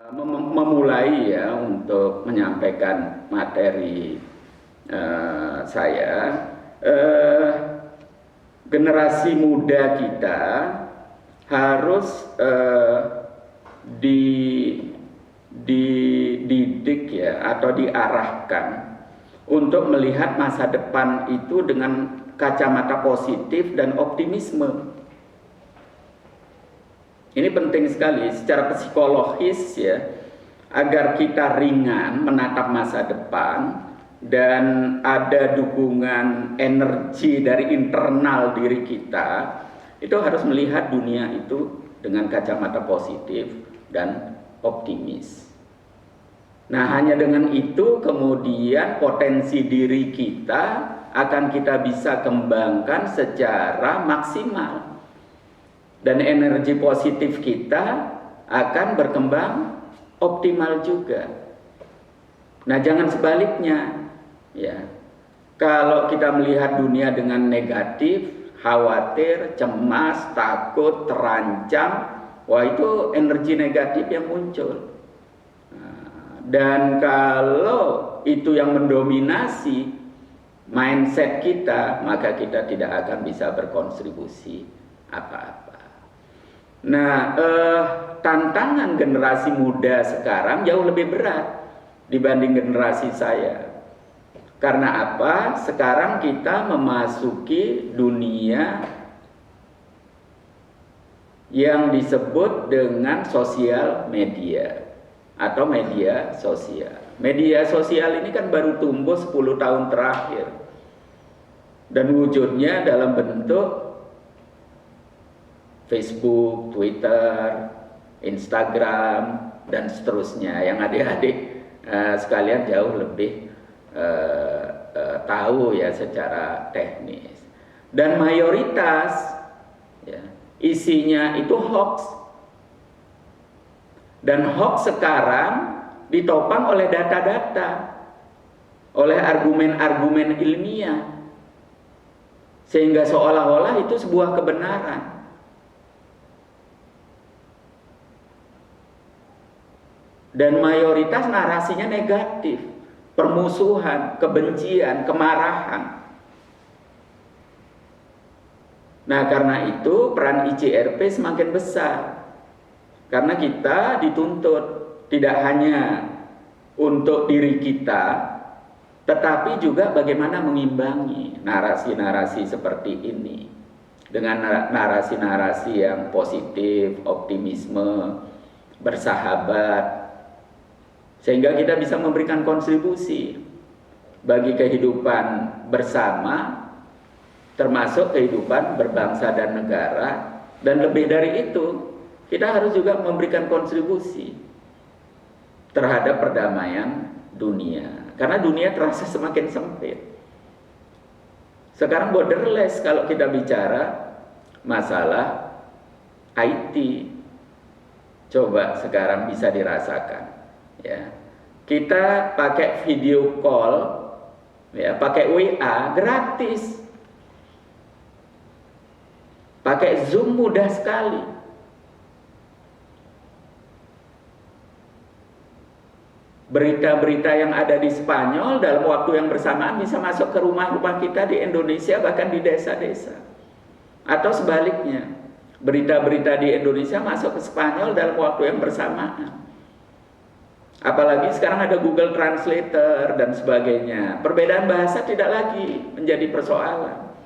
memulai ya untuk menyampaikan materi saya. Generasi muda kita harus dididik ya, atau diarahkan untuk melihat masa depan itu dengan kacamata positif dan optimisme. Ini penting sekali secara psikologis ya, agar kita ringan menatap masa depan dan ada dukungan energi dari internal diri kita. Itu harus melihat dunia itu dengan kacamata positif dan optimis. Nah, hanya dengan itu kemudian potensi diri kita akan kita bisa kembangkan secara maksimal. Dan energi positif kita akan berkembang optimal juga. Nah, jangan sebaliknya ya. Kalau kita melihat dunia dengan negatif, khawatir, cemas, takut, terancam, wah itu energi negatif yang muncul. Dan kalau itu yang mendominasi mindset kita, maka kita tidak akan bisa berkontribusi apa-apa. Nah, tantangan generasi muda sekarang jauh lebih berat dibanding generasi saya. Karena apa? Sekarang kita memasuki dunia yang disebut dengan sosial media atau media sosial. Media sosial ini kan baru tumbuh 10 tahun terakhir. Dan wujudnya dalam bentuk Facebook, Twitter, Instagram, dan seterusnya. Yang adik-adik sekalian jauh lebih tahu ya secara teknis. Dan mayoritas ya, isinya itu hoax. Dan hoax sekarang ditopang oleh data-data, oleh argumen-argumen ilmiah, sehingga seolah-olah itu sebuah kebenaran. Dan mayoritas narasinya negatif, permusuhan, kebencian, kemarahan. Nah, karena itu peran ICRP semakin besar. Karena kita dituntut tidak hanya untuk diri kita, tetapi juga bagaimana mengimbangi narasi-narasi seperti ini dengan narasi-narasi yang positif, optimisme, bersahabat, sehingga kita bisa memberikan kontribusi bagi kehidupan bersama, termasuk kehidupan berbangsa dan negara. Dan lebih dari itu, kita harus juga memberikan kontribusi terhadap perdamaian dunia. Karena dunia terasa semakin sempit. Sekarang borderless kalau kita bicara masalah IT. Coba sekarang bisa dirasakan. Ya, kita pakai video call, ya, pakai WA gratis, pakai Zoom mudah sekali. Berita-berita yang ada di Spanyol dalam waktu yang bersamaan bisa masuk ke rumah-rumah kita di Indonesia, bahkan di desa-desa. Atau sebaliknya, berita-berita di Indonesia masuk ke Spanyol dalam waktu yang bersamaan. Apalagi sekarang ada Google Translator dan sebagainya. Perbedaan bahasa tidak lagi menjadi persoalan.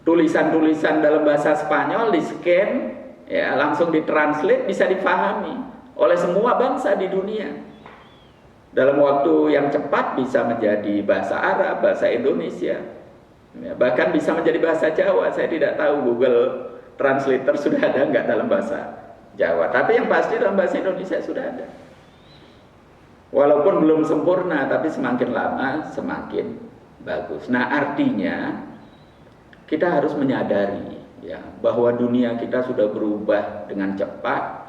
Tulisan-tulisan dalam bahasa Spanyol di-scan, ya, langsung ditranslate, bisa difahami oleh semua bangsa di dunia. Dalam waktu yang cepat bisa menjadi bahasa Arab, bahasa Indonesia, ya, bahkan bisa menjadi bahasa Jawa. Saya tidak tahu Google Translator sudah ada nggak dalam bahasa Jawa. Tapi yang pasti dalam bahasa Indonesia sudah ada. Walaupun belum sempurna, tapi semakin lama semakin bagus. Nah, artinya kita harus menyadari ya, bahwa dunia kita sudah berubah dengan cepat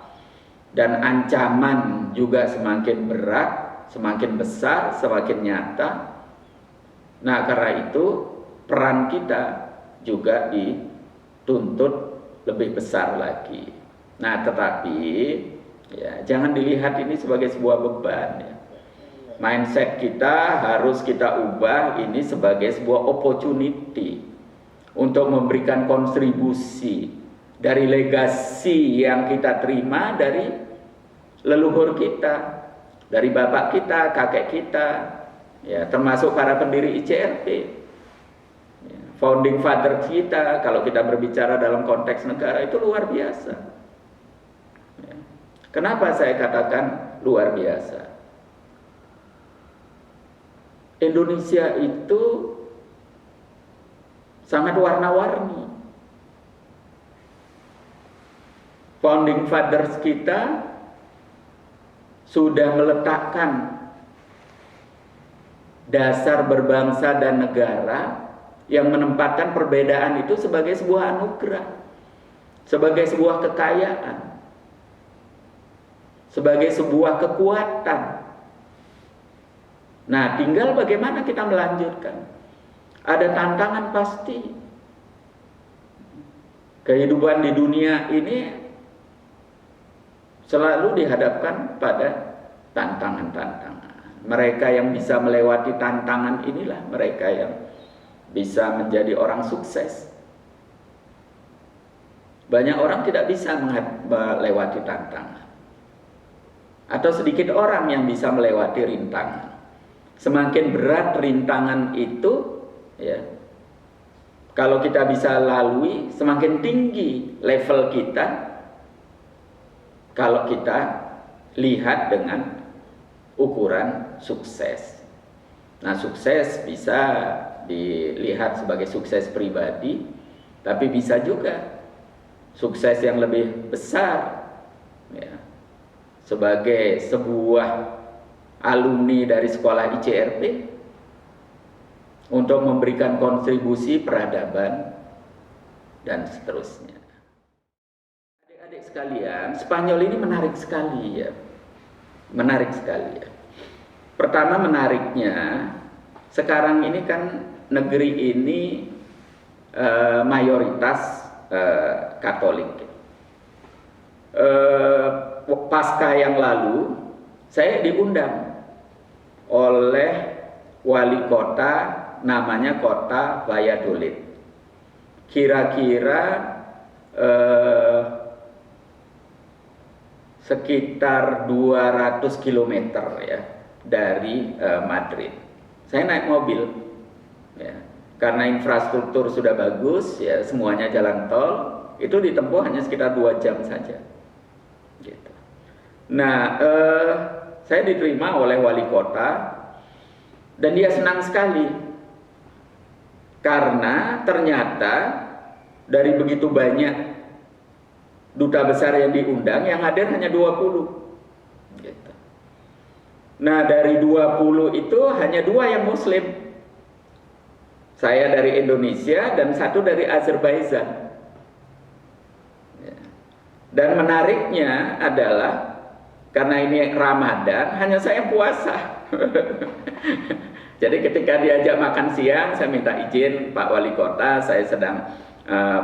dan ancaman juga semakin berat, semakin besar, semakin nyata. Nah, karena itu peran kita juga dituntut lebih besar lagi. Nah, tetapi Ya, jangan dilihat ini sebagai sebuah beban. Ya. Mindset kita harus kita ubah ini sebagai sebuah opportunity untuk memberikan kontribusi dari legasi yang kita terima dari leluhur kita, dari bapak kita, kakek kita, ya, termasuk para pendiri ICRP, ya, founding father kita. Kalau kita berbicara dalam konteks negara itu luar biasa. Ya. Kenapa saya katakan luar biasa? Indonesia itu sangat warna-warni. Founding fathers kita sudah meletakkan dasar berbangsa dan negara yang menempatkan perbedaan itu sebagai sebuah anugerah, sebagai sebuah kekayaan, sebagai sebuah kekuatan. Nah, tinggal bagaimana kita melanjutkan. Ada tantangan pasti. Kehidupan di dunia ini selalu dihadapkan pada tantangan-tantangan. Mereka yang bisa melewati tantangan inilah mereka yang bisa menjadi orang sukses. Banyak orang tidak bisa melewati tantangan. Atau sedikit orang yang bisa melewati rintangan. Semakin berat rintangan itu, ya, kalau kita bisa lalui, semakin tinggi level kita kalau kita lihat dengan ukuran sukses. Nah, sukses bisa dilihat sebagai sukses pribadi, tapi bisa juga sukses yang lebih besar, ya, sebagai sebuah alumni dari sekolah ICRP untuk memberikan kontribusi peradaban dan seterusnya. Adik-adik sekalian, Spanyol ini menarik sekali, ya. Menarik sekali, ya. Pertama, menariknya sekarang ini kan negeri ini mayoritas Katolik. Pasca yang lalu saya diundang oleh wali kota, namanya kota Valladolid. Kira-kira sekitar 200 km ya dari Madrid. Saya naik mobil, ya, karena infrastruktur sudah bagus, ya, semuanya jalan tol, itu ditempuh hanya sekitar 2 jam saja. Gitu. Nah, saya diterima oleh wali kota dan dia senang sekali karena ternyata dari begitu banyak duta besar yang diundang, yang hadir hanya 20. Gitu. Nah, dari 20 itu hanya 2 yang muslim. Saya dari Indonesia dan 1 dari Azerbaijan. Dan menariknya adalah karena ini Ramadan, hanya saya puasa. Jadi ketika diajak makan siang, saya minta izin Pak Wali Kota, saya sedang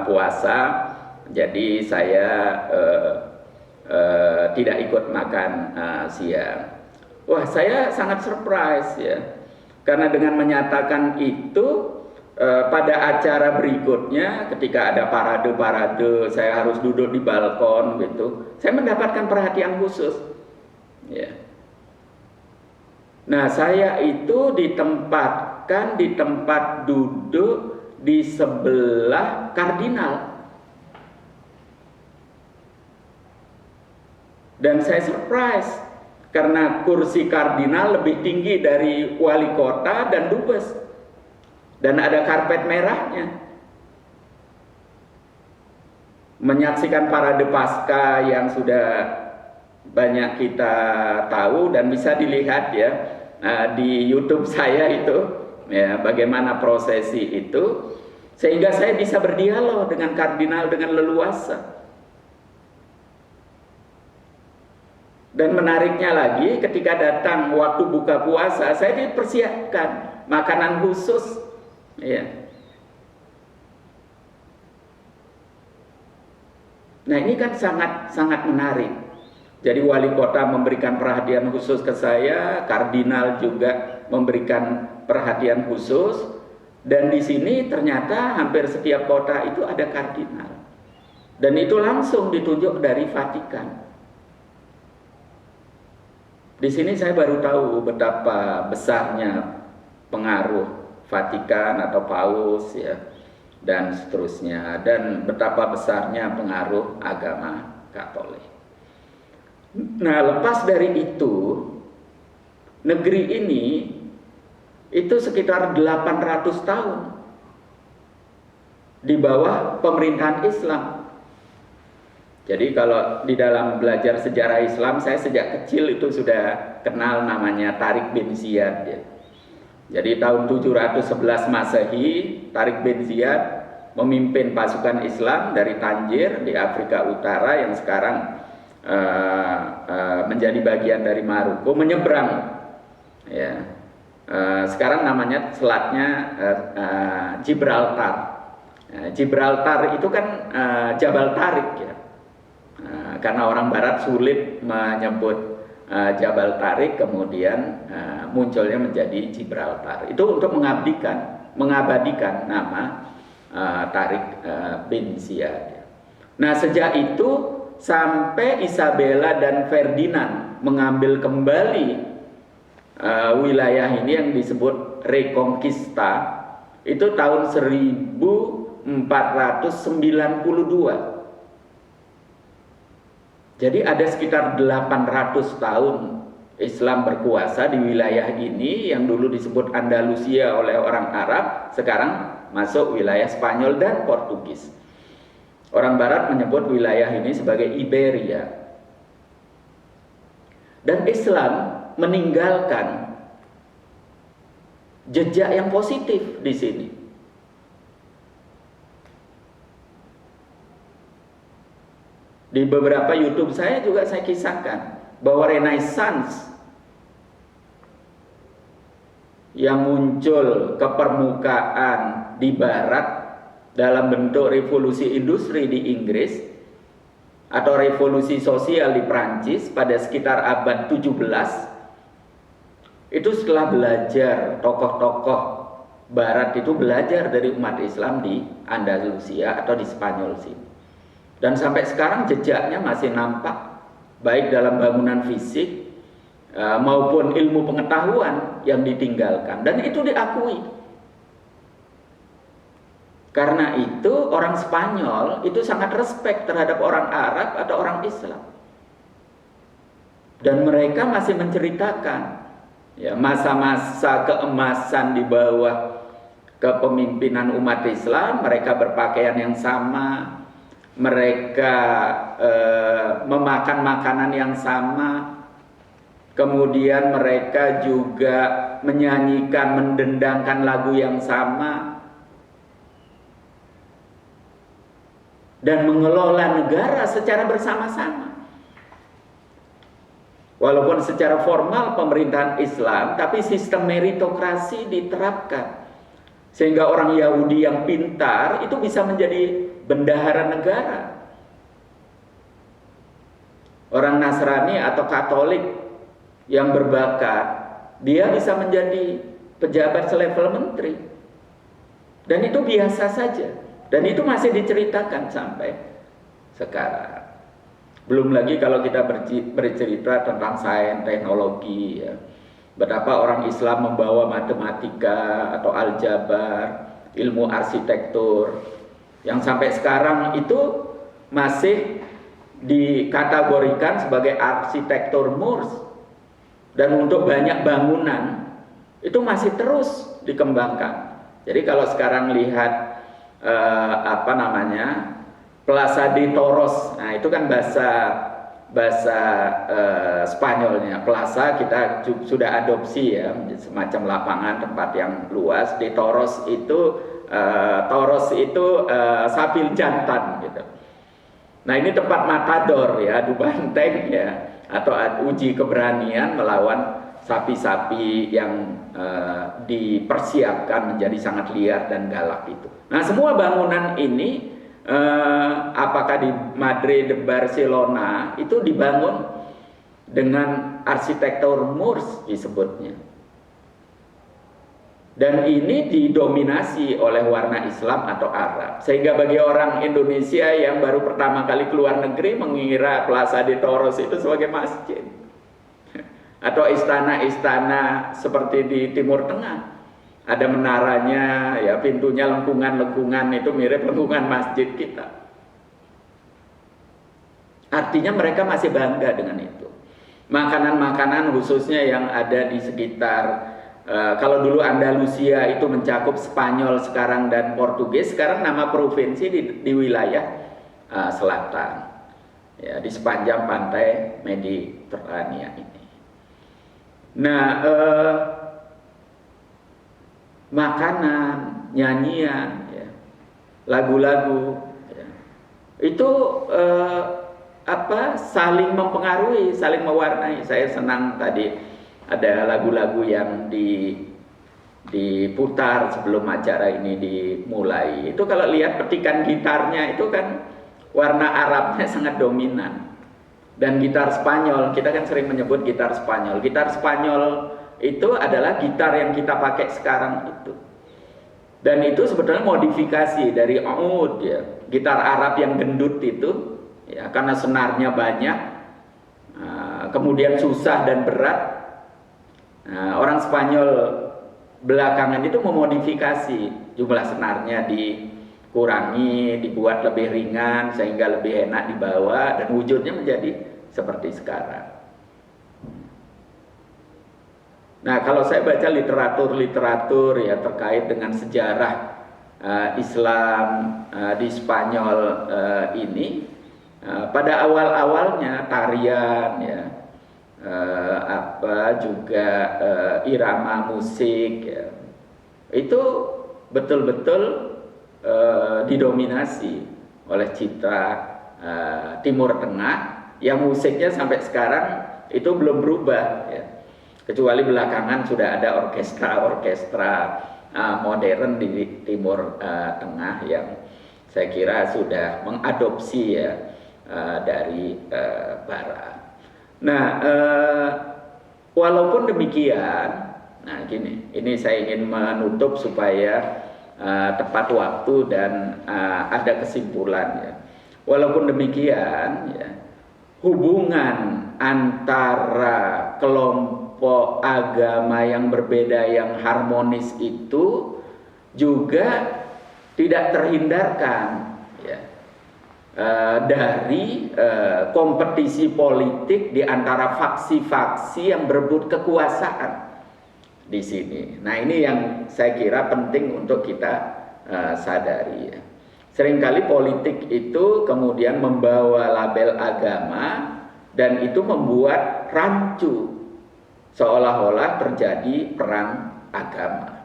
puasa, jadi saya tidak ikut makan siang. Wah, saya sangat surprise, ya, karena dengan menyatakan itu pada acara berikutnya, ketika ada parade-parade, saya harus duduk di balkon gitu, saya mendapatkan perhatian khusus. Ya. Nah, saya itu ditempatkan di tempat duduk di sebelah kardinal. Dan saya surprise karena kursi kardinal lebih tinggi dari wali kota dan dubes. Dan ada karpet merahnya. Menyaksikan parade Paskah yang sudah banyak kita tahu dan bisa dilihat, ya, di YouTube saya itu, ya, bagaimana prosesi itu, sehingga saya bisa berdialog dengan kardinal dengan leluasa. Dan menariknya lagi, ketika datang waktu buka puasa, saya dipersiapkan makanan khusus, ya. Nah, ini kan sangat menarik. Jadi wali kota memberikan perhatian khusus ke saya, kardinal juga memberikan perhatian khusus, dan di sini ternyata hampir setiap kota itu ada kardinal. Dan itu langsung ditunjuk dari Vatikan. Di sini saya baru tahu betapa besarnya pengaruh Vatikan atau Paus ya, dan seterusnya, dan betapa besarnya pengaruh agama Katolik. Nah, lepas dari itu, negeri ini itu sekitar 800 tahun di bawah pemerintahan Islam. Jadi kalau di dalam belajar sejarah Islam, saya sejak kecil itu sudah kenal namanya Tariq bin Ziyad ya. Jadi tahun 711 Masehi, Tariq bin Ziyad memimpin pasukan Islam dari Tanjir di Afrika Utara yang sekarang menjadi bagian dari Maroko, menyeberang ya, sekarang namanya selatnya Gibraltar. Gibraltar itu kan Jabal Tariq ya, karena orang Barat sulit menyebut Jabal Tariq, kemudian munculnya menjadi Gibraltar. Itu untuk mengabadikan nama Tariq bin Ziyad. Nah, sejak itu sampai Isabella dan Ferdinand mengambil kembali wilayah ini yang disebut Reconquista, itu tahun 1492. Jadi ada sekitar 800 tahun Islam berkuasa di wilayah ini yang dulu disebut Andalusia oleh orang Arab, sekarang masuk wilayah Spanyol dan Portugis. Orang Barat menyebut wilayah ini sebagai Iberia. Dan Islam meninggalkan jejak yang positif di sini. Di beberapa YouTube saya juga saya kisahkan bahwa Renaissance yang muncul ke permukaan di Barat dalam bentuk revolusi industri di Inggris atau revolusi sosial di Prancis pada sekitar abad 17, itu setelah belajar tokoh-tokoh Barat itu belajar dari umat Islam di Andalusia atau di Spanyol sini. Dan sampai sekarang jejaknya masih nampak baik dalam bangunan fisik maupun ilmu pengetahuan yang ditinggalkan, dan itu diakui. Karena itu orang Spanyol itu sangat respect terhadap orang Arab atau orang Islam. Dan mereka masih menceritakan ya, masa-masa keemasan di bawah kepemimpinan umat Islam. Mereka berpakaian yang sama, mereka memakan makanan yang sama, kemudian mereka juga menyanyikan, mendendangkan lagu yang sama, dan mengelola negara secara bersama-sama. Walaupun secara formal pemerintahan Islam, tapi sistem meritokrasi diterapkan. Sehingga orang Yahudi yang pintar itu bisa menjadi bendahara negara. Orang Nasrani atau Katolik yang berbakat, dia bisa menjadi pejabat selevel menteri. Dan itu biasa saja. Dan itu masih diceritakan sampai sekarang. Belum lagi kalau kita bercerita tentang sains, teknologi ya. Betapa orang Islam membawa matematika atau aljabar, ilmu arsitektur, yang sampai sekarang itu masih dikategorikan sebagai arsitektur Moors. Dan untuk banyak bangunan itu masih terus dikembangkan. Jadi kalau sekarang lihat Plaza de Toros, nah itu kan bahasa Spanyolnya. Plaza kita sudah adopsi ya, semacam lapangan tempat yang luas. De Toros itu sapi jantan gitu. Nah ini tempat matador ya, adu banteng ya, atau uji keberanian melawan sapi-sapi yang dipersiapkan menjadi sangat liar dan galak itu. Nah semua bangunan ini apakah di Madrid, Barcelona itu dibangun dengan arsitektur Moorish disebutnya. Dan ini didominasi oleh warna Islam atau Arab. Sehingga bagi orang Indonesia yang baru pertama kali keluar negeri mengira Plaza de Toros itu sebagai masjid. Atau istana-istana seperti di Timur Tengah. Ada menaranya, ya pintunya lengkungan-lengkungan, itu mirip lengkungan masjid kita. Artinya mereka masih bangga dengan itu. Makanan-makanan khususnya yang ada di sekitar, kalau dulu Andalusia itu mencakup Spanyol sekarang dan Portugis, sekarang nama provinsi di wilayah selatan, ya, di sepanjang pantai Mediterania ini. Nah, makanan, nyanyian, ya, lagu-lagu, ya, itu saling mempengaruhi, saling mewarnai. Saya senang tadi ada lagu-lagu yang diputar sebelum acara ini dimulai. Itu kalau lihat petikan gitarnya itu kan warna Arabnya sangat dominan. Dan gitar Spanyol, kita kan sering menyebut gitar Spanyol. Gitar Spanyol itu adalah gitar yang kita pakai sekarang itu. Dan itu sebetulnya modifikasi dari oud, ya, gitar Arab yang gendut itu, ya, karena senarnya banyak, kemudian susah dan berat. Orang Spanyol belakangan itu memodifikasi, jumlah senarnya dikurangi, dibuat lebih ringan sehingga lebih enak dibawa, dan wujudnya menjadi seperti sekarang. Nah, kalau saya baca literatur-literatur ya terkait dengan sejarah Islam di Spanyol ini, pada awal-awalnya tarian, ya, juga irama musik, ya, itu betul-betul didominasi oleh citra Timur Tengah yang musiknya sampai sekarang itu belum berubah, ya. Kecuali belakangan sudah ada orkestra modern di Timur Tengah yang saya kira sudah mengadopsi, ya, dari Barat. Nah, walaupun demikian, nah gini, ini saya ingin menutup supaya tepat waktu dan ada kesimpulan, ya. Walaupun demikian, ya, hubungan antara kelompok agama yang berbeda yang harmonis itu juga tidak terhindarkan, ya, dari kompetisi politik di antara faksi-faksi yang berebut kekuasaan di sini. Nah, ini yang saya kira penting untuk kita sadari, ya. Seringkali politik itu kemudian membawa label agama dan itu membuat rancu, seolah-olah terjadi perang agama.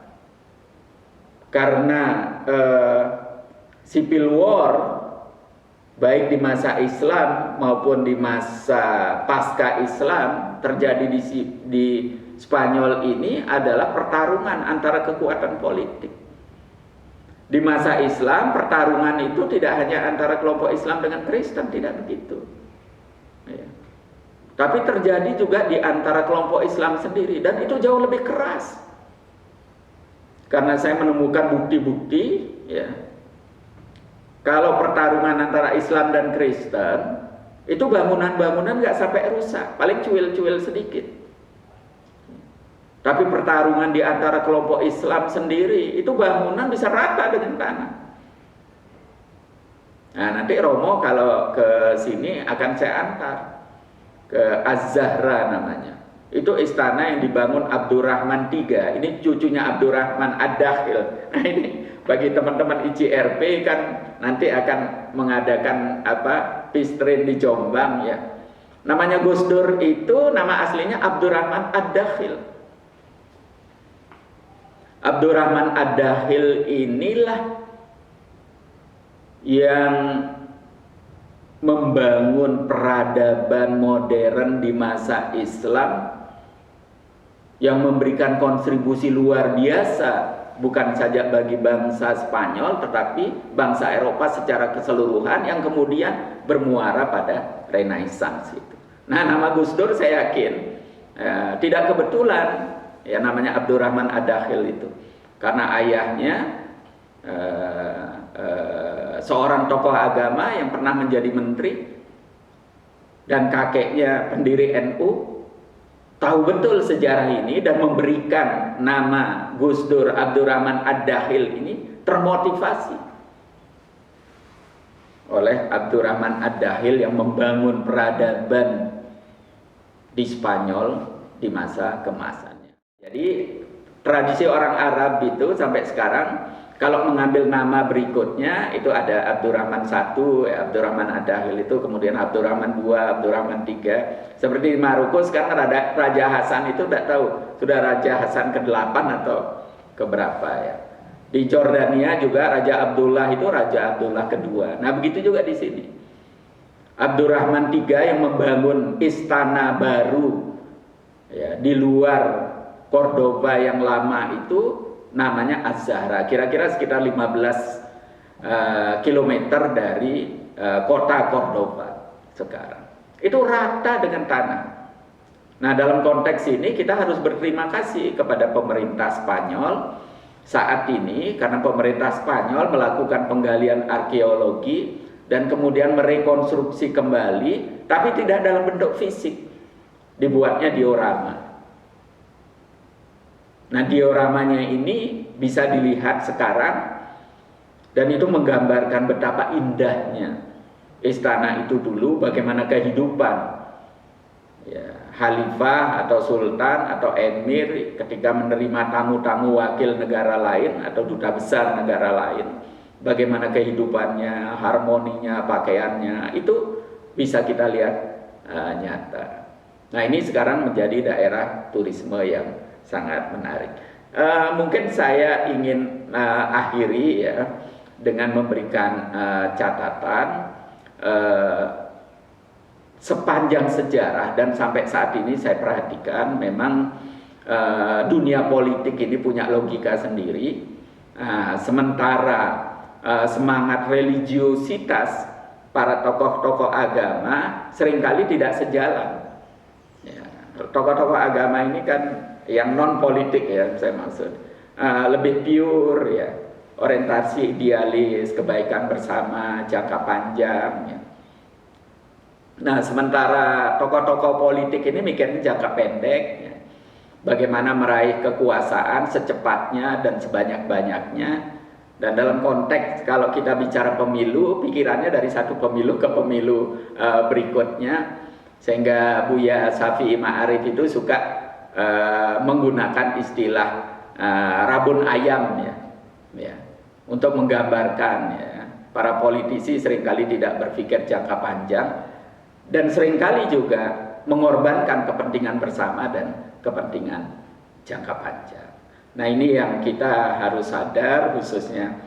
Karena civil war baik di masa Islam maupun di masa pasca Islam terjadi di Spanyol ini adalah pertarungan antara kekuatan politik. Di masa Islam pertarungan itu tidak hanya antara kelompok Islam dengan Kristen, tidak begitu, ya. Tapi terjadi juga di antara kelompok Islam sendiri, dan itu jauh lebih keras. Karena saya menemukan bukti-bukti, ya, kalau pertarungan antara Islam dan Kristen itu bangunan-bangunan nggak sampai rusak, paling cuil-cuil sedikit. Tapi pertarungan di antara kelompok Islam sendiri itu bangunan bisa rata dengan tanah. Nah, nanti Romo kalau ke sini akan saya antar ke Az-Zahra namanya. Itu istana yang dibangun Abdurrahman III. Ini cucunya Abdurrahman Ad-Dakhil. Nah, ini bagi teman-teman ICRP kan nanti akan mengadakan pistrin di Jombang, ya. Namanya Gus Dur itu nama aslinya Abdurrahman Ad-Dakhil. Abdurrahman Ad-Dakhil inilah yang membangun peradaban modern di masa Islam yang memberikan kontribusi luar biasa, bukan saja bagi bangsa Spanyol tetapi bangsa Eropa secara keseluruhan, yang kemudian bermuara pada Renaissance itu. Nah, nama Gus Dur saya yakin tidak kebetulan ya namanya Abdurrahman Ad-Dakhil itu, karena ayahnya seorang tokoh agama yang pernah menjadi menteri dan kakeknya pendiri NU, tahu betul sejarah ini dan memberikan nama Gus Dur Abdurrahman Ad-Dakhil ini termotivasi oleh Abdurrahman Ad-Dakhil yang membangun peradaban di Spanyol di masa keemasannya. Jadi tradisi orang Arab itu sampai sekarang kalau mengambil nama berikutnya itu ada Abdurrahman I, ya, Abdurrahman Ad-Dakhil itu, kemudian Abdurrahman II, Abdurrahman III. Seperti di Maroko sekarang ada Raja Hasan itu, tidak tahu sudah Raja Hasan ke-8 atau keberapa ya. Di Jordania juga Raja Abdullah itu Raja Abdullah kedua. Nah begitu juga di sini. Abdurrahman III yang membangun istana baru ya, di luar Cordoba yang lama itu namanya Az-Zahra. Kira-kira sekitar 15 kilometer dari kota Cordoba sekarang. Itu rata dengan tanah. Nah dalam konteks ini kita harus berterima kasih kepada pemerintah Spanyol saat ini, karena pemerintah Spanyol melakukan penggalian arkeologi dan kemudian merekonstruksi kembali, tapi tidak dalam bentuk fisik, dibuatnya diorama. Nah dioramanya ini bisa dilihat sekarang dan itu menggambarkan betapa indahnya istana itu dulu, bagaimana kehidupan ya, khalifah atau sultan atau emir ketika menerima tamu-tamu wakil negara lain atau duta besar negara lain, bagaimana kehidupannya, harmoninya, pakaiannya, itu bisa kita lihat nyata. Nah ini sekarang menjadi daerah turisme yang sangat menarik. Mungkin saya ingin akhiri ya dengan memberikan catatan sepanjang sejarah dan sampai saat ini saya perhatikan memang dunia politik ini punya logika sendiri. Sementara semangat religiositas para tokoh-tokoh agama seringkali tidak sejalan. Ya, tokoh-tokoh agama ini kan yang non politik ya saya maksud, lebih pure ya, orientasi idealis, kebaikan bersama, jangka panjang ya. Nah sementara tokoh-tokoh politik ini mikirnya jangka pendek ya. Bagaimana meraih kekuasaan secepatnya dan sebanyak-banyaknya. Dan dalam konteks kalau kita bicara pemilu, pikirannya dari satu pemilu ke pemilu berikutnya. Sehingga Buya Syafi'i Ma'arif itu suka menggunakan istilah rabun ayam ya, untuk menggambarkan ya, para politisi seringkali tidak berpikir jangka panjang dan seringkali juga mengorbankan kepentingan bersama dan kepentingan jangka panjang. Nah ini yang kita harus sadar, khususnya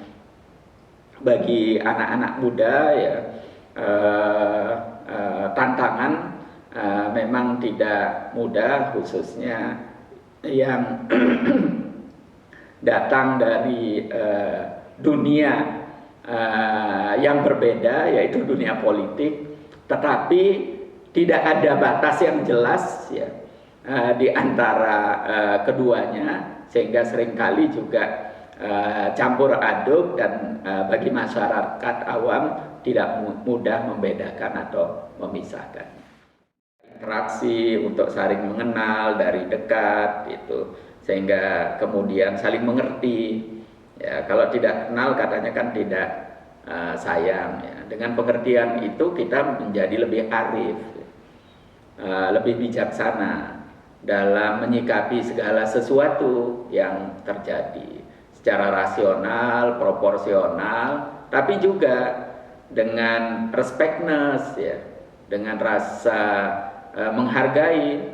bagi anak-anak muda ya, tantangan memang tidak mudah, khususnya yang datang dari dunia yang berbeda, yaitu dunia politik, tetapi tidak ada batas yang jelas ya di antara keduanya, sehingga seringkali juga campur aduk dan bagi masyarakat awam tidak mudah membedakan atau memisahkan. Interaksi untuk saling mengenal dari dekat itu, sehingga kemudian saling mengerti ya. Kalau tidak kenal katanya kan tidak sayang ya. Dengan pengertian itu kita menjadi lebih arif, lebih bijaksana dalam menyikapi segala sesuatu yang terjadi secara rasional, proporsional, tapi juga dengan respectness ya, dengan rasa menghargai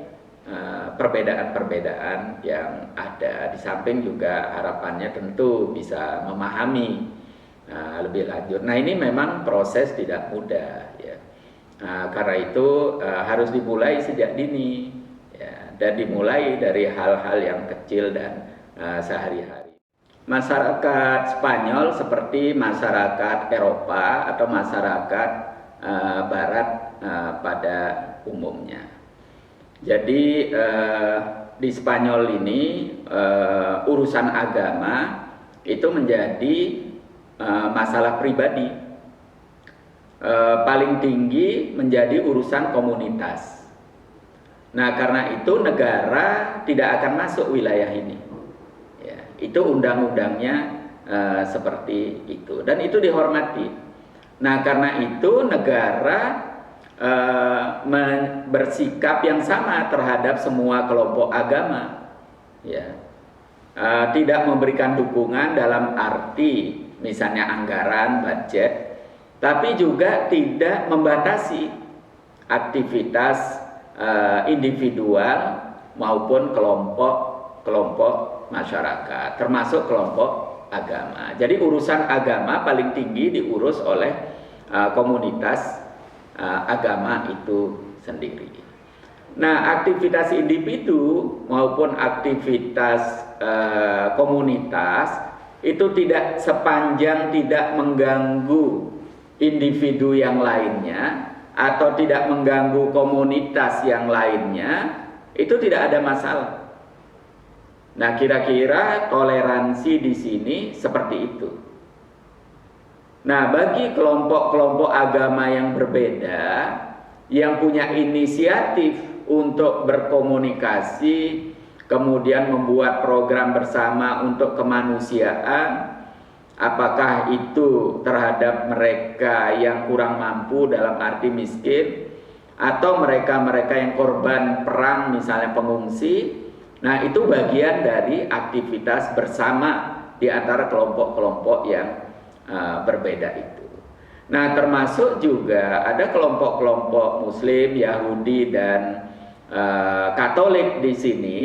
perbedaan-perbedaan yang ada. Di samping juga harapannya tentu bisa memahami lebih lanjut. Nah ini memang proses tidak mudah ya. Karena itu harus dimulai sejak dini ya, dan dimulai dari hal-hal yang kecil dan sehari-hari. Masyarakat Spanyol seperti masyarakat Eropa atau masyarakat Barat pada umumnya. Jadi di Spanyol ini urusan agama itu menjadi masalah pribadi. Paling tinggi menjadi urusan komunitas. Nah, karena itu negara tidak akan masuk wilayah ini. Ya, itu undang-undangnya seperti itu, dan itu dihormati. Nah, karena itu negara bersikap yang sama terhadap semua kelompok agama. Ya, tidak memberikan dukungan dalam arti misalnya anggaran, budget, tapi juga tidak membatasi aktivitas individual maupun kelompok masyarakat, termasuk kelompok agama. Jadi urusan agama paling tinggi diurus oleh komunitas agama itu sendiri. Nah, aktivitas individu maupun aktivitas komunitas itu tidak sepanjang tidak mengganggu individu yang lainnya atau tidak mengganggu komunitas yang lainnya, itu tidak ada masalah. Nah, kira-kira toleransi di sini seperti itu. Nah, bagi kelompok-kelompok agama yang berbeda, yang punya inisiatif untuk berkomunikasi, kemudian membuat program bersama untuk kemanusiaan, apakah itu terhadap mereka yang kurang mampu dalam arti miskin, atau mereka-mereka yang korban perang misalnya pengungsi. Nah, itu bagian dari aktivitas bersama di antara kelompok-kelompok yang berbeda itu. Nah, termasuk juga ada kelompok-kelompok Muslim, Yahudi, dan Katolik di sini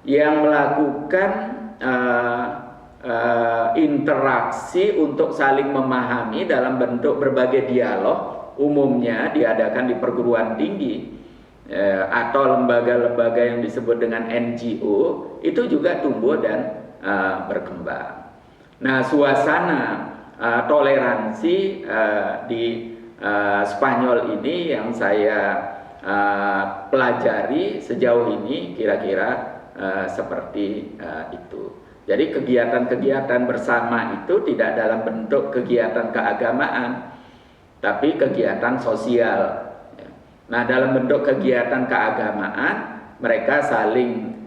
yang melakukan interaksi untuk saling memahami dalam bentuk berbagai dialog, umumnya diadakan di perguruan tinggi atau lembaga-lembaga yang disebut dengan NGO, itu juga tumbuh dan berkembang. Nah, suasana toleransi di Spanyol ini yang saya pelajari sejauh ini kira-kira seperti itu. Jadi kegiatan-kegiatan bersama itu tidak dalam bentuk kegiatan keagamaan, tapi kegiatan sosial. Nah, dalam bentuk kegiatan keagamaan, mereka saling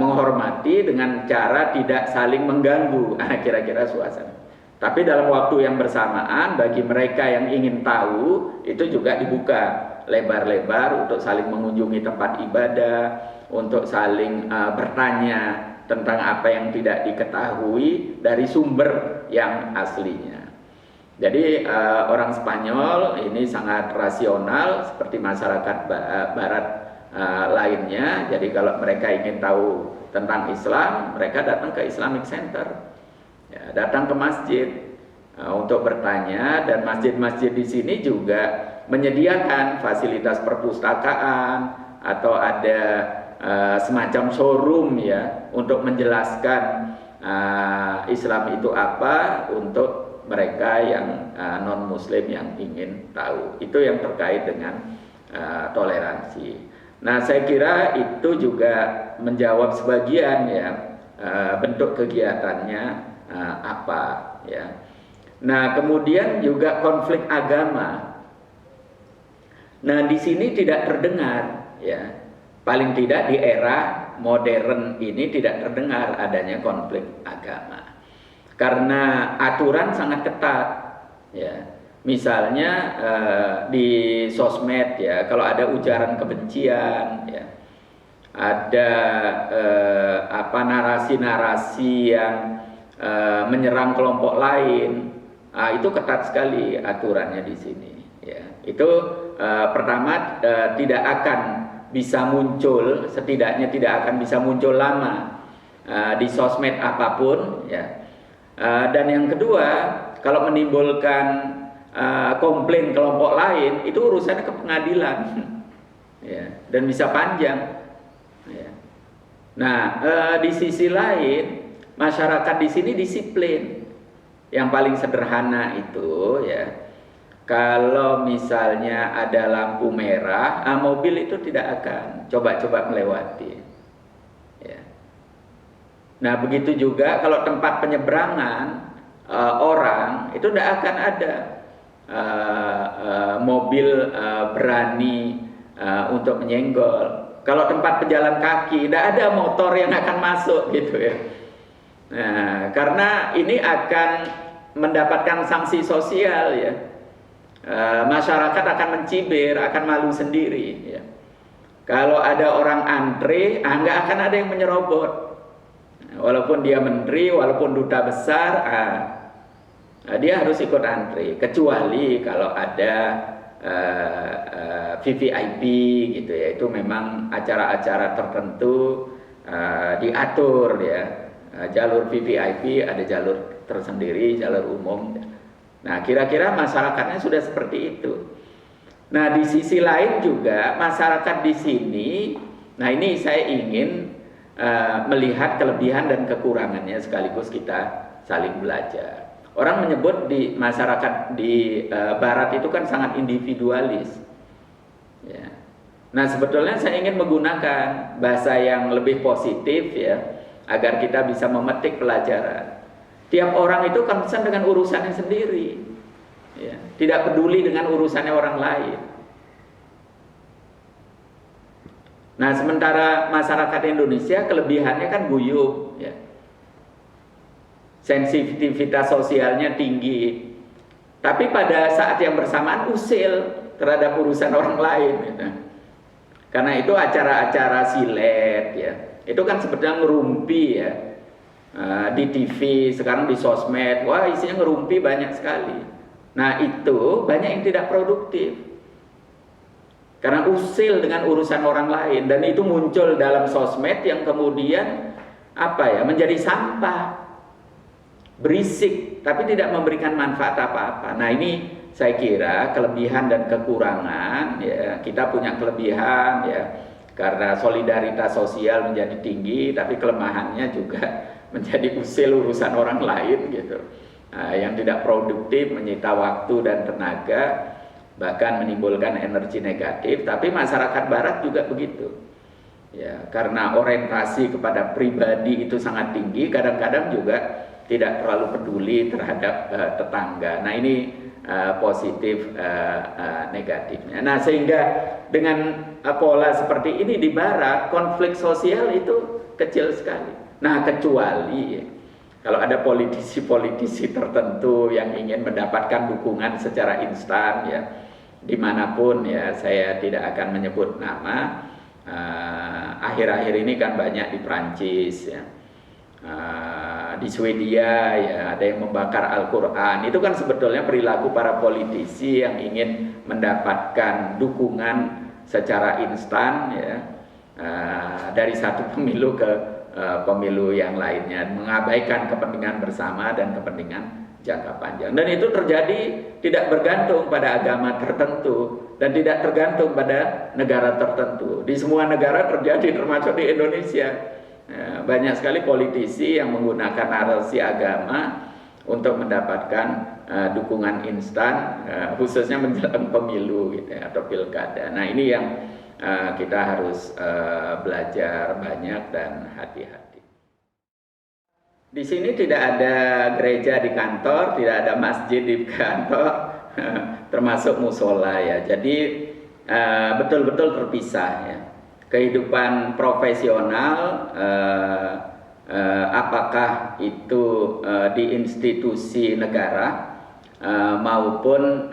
menghormati dengan cara tidak saling mengganggu. Kira-kira suasana. Tapi dalam waktu yang bersamaan, bagi mereka yang ingin tahu, itu juga dibuka lebar-lebar untuk saling mengunjungi tempat ibadah, untuk saling bertanya tentang apa yang tidak diketahui dari sumber yang aslinya. Jadi orang Spanyol ini sangat rasional seperti masyarakat Barat lainnya. Jadi kalau mereka ingin tahu tentang Islam, mereka datang ke Islamic Center, ya, datang ke masjid untuk bertanya. Dan masjid-masjid di sini juga menyediakan fasilitas perpustakaan atau ada semacam showroom, ya, untuk menjelaskan Islam itu apa untuk mereka yang non-Muslim yang ingin tahu. Itu yang terkait dengan toleransi. Nah, saya kira itu juga menjawab sebagian, ya, bentuk kegiatannya apa, ya. Nah, kemudian juga konflik agama. Nah, di sini tidak terdengar, ya. Paling tidak di era modern ini tidak terdengar adanya konflik agama. Karena aturan sangat ketat, ya. Misalnya di sosmed, ya, kalau ada ujaran kebencian, ya, ada narasi-narasi yang menyerang kelompok lain, itu ketat sekali aturannya di sini, ya. Itu pertama tidak akan bisa muncul, setidaknya tidak akan bisa muncul lama di sosmed apapun, ya. Dan yang kedua, kalau menimbulkan komplain kelompok lain, itu urusannya ke pengadilan, ya, dan bisa panjang, ya. Nah, di sisi lain, masyarakat di sini disiplin. Yang paling sederhana itu, ya, kalau misalnya ada lampu merah, mobil itu tidak akan coba-coba melewati. Ya. Nah, begitu juga kalau tempat penyeberangan orang, itu tidak akan ada mobil berani untuk menyenggol. Kalau tempat pejalan kaki, tidak ada motor yang akan masuk gitu ya. Nah, karena ini akan mendapatkan sanksi sosial ya. Masyarakat akan mencibir, akan malu sendiri ya. Kalau ada orang antre, nggak akan ada yang menyerobot. Walaupun dia menteri, walaupun duta besar, dia harus ikut antri. Kecuali kalau ada VVIP gitu ya, itu memang acara-acara tertentu diatur ya. Jalur VVIP ada jalur tersendiri, jalur umum. Nah, kira-kira masyarakatnya sudah seperti itu. Nah, di sisi lain juga masyarakat di sini, nah ini saya ingin melihat kelebihan dan kekurangannya sekaligus kita saling belajar. Orang menyebut di masyarakat di Barat itu kan sangat individualis. Ya. Nah, sebetulnya saya ingin menggunakan bahasa yang lebih positif ya, agar kita bisa memetik pelajaran. Tiap orang itu concern dengan urusannya sendiri, ya. Tidak peduli dengan urusannya orang lain. Nah, sementara masyarakat Indonesia kelebihannya kan guyup, ya. Sensitivitas sosialnya tinggi, tapi pada saat yang bersamaan usil terhadap urusan orang lain, gitu. Karena itu acara-acara silet, ya, itu kan sebetulnya ngerumpi ya. Di TV, sekarang di sosmed, wah isinya ngerumpi banyak sekali. Nah, itu banyak yang tidak produktif karena usil dengan urusan orang lain, dan itu muncul dalam sosmed yang kemudian menjadi sampah, berisik tapi tidak memberikan manfaat apa-apa. Nah, ini saya kira kelebihan dan kekurangan ya. Kita punya kelebihan ya karena solidaritas sosial menjadi tinggi, tapi kelemahannya juga menjadi usil urusan orang lain gitu. Yang tidak produktif, menyita waktu dan tenaga, bahkan menimbulkan energi negatif. Tapi masyarakat Barat juga begitu ya, karena orientasi kepada pribadi itu sangat tinggi, kadang-kadang juga tidak terlalu peduli terhadap tetangga. Nah, ini positif negatifnya. Nah, sehingga dengan pola seperti ini di Barat, konflik sosial itu kecil sekali. Nah, kecuali kalau ada politisi-politisi tertentu yang ingin mendapatkan dukungan secara instan ya, dimanapun ya, saya tidak akan menyebut nama. Akhir-akhir ini kan banyak di Prancis ya, di Swedia ya, ada yang membakar Al-Quran. Itu kan sebetulnya perilaku para politisi yang ingin mendapatkan dukungan secara instan ya, dari satu pemilu ke pemilu yang lainnya, mengabaikan kepentingan bersama dan kepentingan jangka panjang. Dan itu terjadi tidak bergantung pada agama tertentu dan tidak tergantung pada negara tertentu. Di semua negara terjadi, termasuk di Indonesia. Banyak sekali politisi yang menggunakan narasi agama untuk mendapatkan dukungan instan, khususnya menjelang pemilu gitu ya, atau pilkada. Nah, ini yang kita harus belajar banyak dan hati-hati. Di sini tidak ada gereja di kantor, tidak ada masjid di kantor, termasuk musola ya. Jadi betul-betul terpisah ya. Kehidupan profesional, apakah itu di institusi negara maupun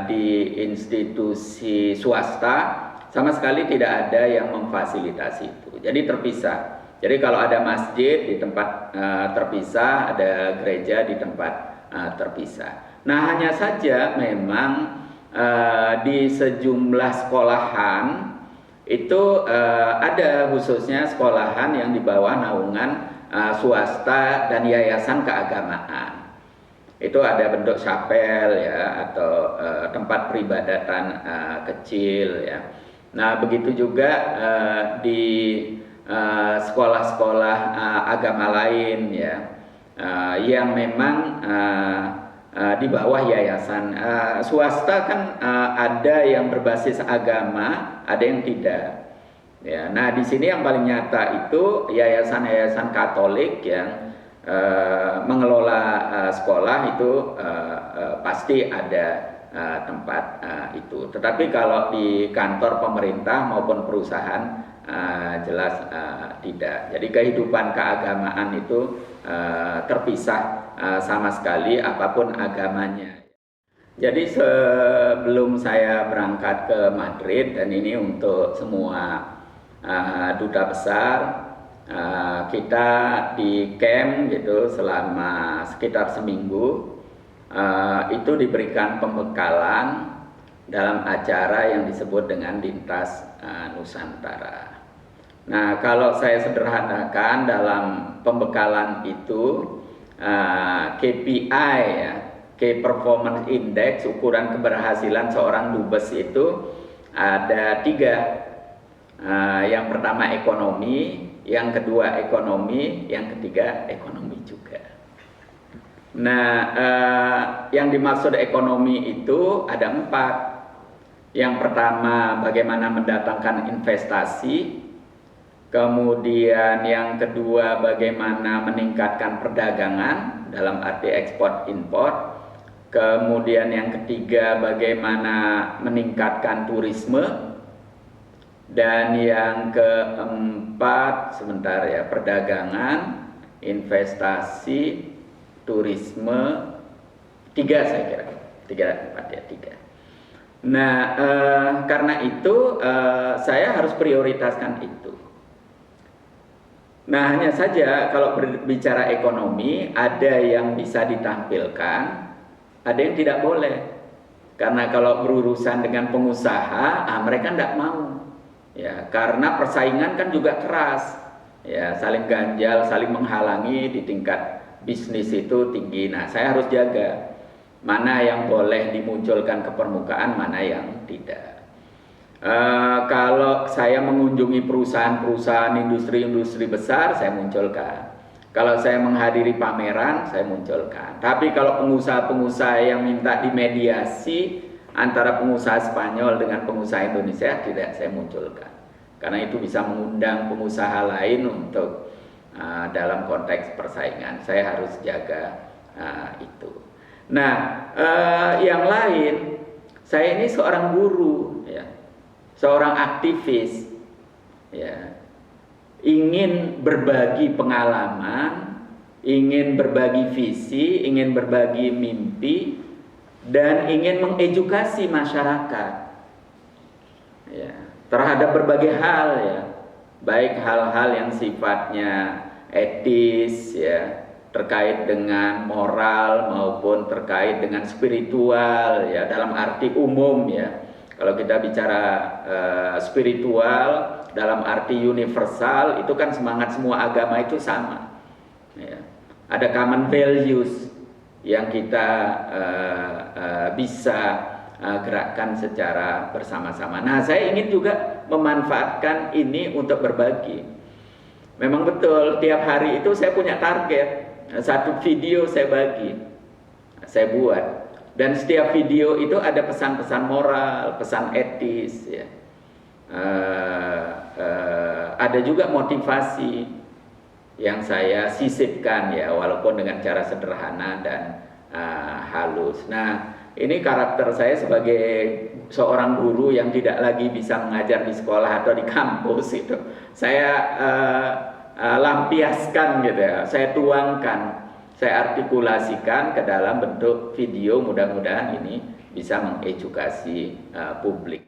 di institusi swasta, sama sekali tidak ada yang memfasilitasi itu. Jadi terpisah. Jadi kalau ada masjid di tempat terpisah, ada gereja di tempat terpisah. Nah, hanya saja memang di sejumlah sekolahan itu ada khususnya sekolahan yang di bawah naungan swasta dan yayasan keagamaan. Itu ada bentuk chapel ya, atau tempat peribadatan kecil ya. Nah, begitu juga di sekolah-sekolah agama lain ya, yang memang di bawah yayasan. Swasta kan ada yang berbasis agama, ada yang tidak. Ya, nah di sini yang paling nyata itu yayasan-yayasan Katolik yang mengelola sekolah itu pasti ada tempat itu. Tetapi kalau di kantor pemerintah maupun perusahaan jelas tidak. Jadi kehidupan keagamaan itu terpisah sama sekali apapun agamanya. Jadi sebelum saya berangkat ke Madrid, dan ini untuk semua duta besar, kita di camp gitu selama sekitar seminggu, itu diberikan pembekalan dalam acara yang disebut dengan Lintas Nusantara. Nah, kalau saya sederhanakan dalam pembekalan itu, KPI ya, Key Performance Index, ukuran keberhasilan seorang dubes itu ada 3. Yang pertama ekonomi, yang kedua ekonomi, yang ketiga ekonomi juga. Nah, yang dimaksud ekonomi itu ada 4. Yang pertama bagaimana mendatangkan investasi. Kemudian yang kedua bagaimana meningkatkan perdagangan dalam arti ekspor impor. Kemudian yang ketiga bagaimana meningkatkan turisme. Dan yang keempat sebentar ya, perdagangan, investasi, turisme, 3 saya kira. 3. Nah, karena itu saya harus prioritaskan itu. Nah, hanya saja kalau berbicara ekonomi, ada yang bisa ditampilkan, ada yang tidak boleh. Karena kalau berurusan dengan pengusaha, mereka tidak mau. Ya, karena persaingan kan juga keras. Ya, saling ganjal, saling menghalangi di tingkat bisnis itu tinggi. Nah, saya harus jaga mana yang boleh dimunculkan ke permukaan, mana yang tidak. Kalau saya mengunjungi perusahaan-perusahaan industri-industri besar, saya munculkan. Kalau saya menghadiri pameran, saya munculkan. Tapi kalau pengusaha-pengusaha yang minta dimediasi antara pengusaha Spanyol dengan pengusaha Indonesia, tidak saya munculkan. Karena itu bisa mengundang pengusaha lain untuk dalam konteks persaingan. Saya harus jaga itu. Nah, yang lain, saya ini seorang guru, ya, seorang aktivis, ya, ingin berbagi pengalaman, ingin berbagi visi, ingin berbagi mimpi, dan ingin mengedukasi masyarakat, ya, terhadap berbagai hal, ya, baik hal-hal yang sifatnya etis, ya, terkait dengan moral maupun terkait dengan spiritual, ya, dalam arti umum, ya. Kalau kita bicara spiritual dalam arti universal, itu kan semangat semua agama itu sama, ya. Ada common values yang kita bisa gerakkan secara bersama-sama. Nah, saya ingin juga memanfaatkan ini untuk berbagi. Memang betul, tiap hari itu saya punya target. Satu video saya bagi, saya buat. Dan setiap video itu ada pesan-pesan moral, pesan etis, ya. Ada juga motivasi yang saya sisipkan, ya, walaupun dengan cara sederhana dan halus. Nah, ini karakter saya sebagai seorang guru yang tidak lagi bisa mengajar di sekolah atau di kampus itu. Saya lampiaskan gitu, ya. Saya tuangkan, saya artikulasikan ke dalam bentuk video. Mudah-mudahan ini bisa mengedukasi publik.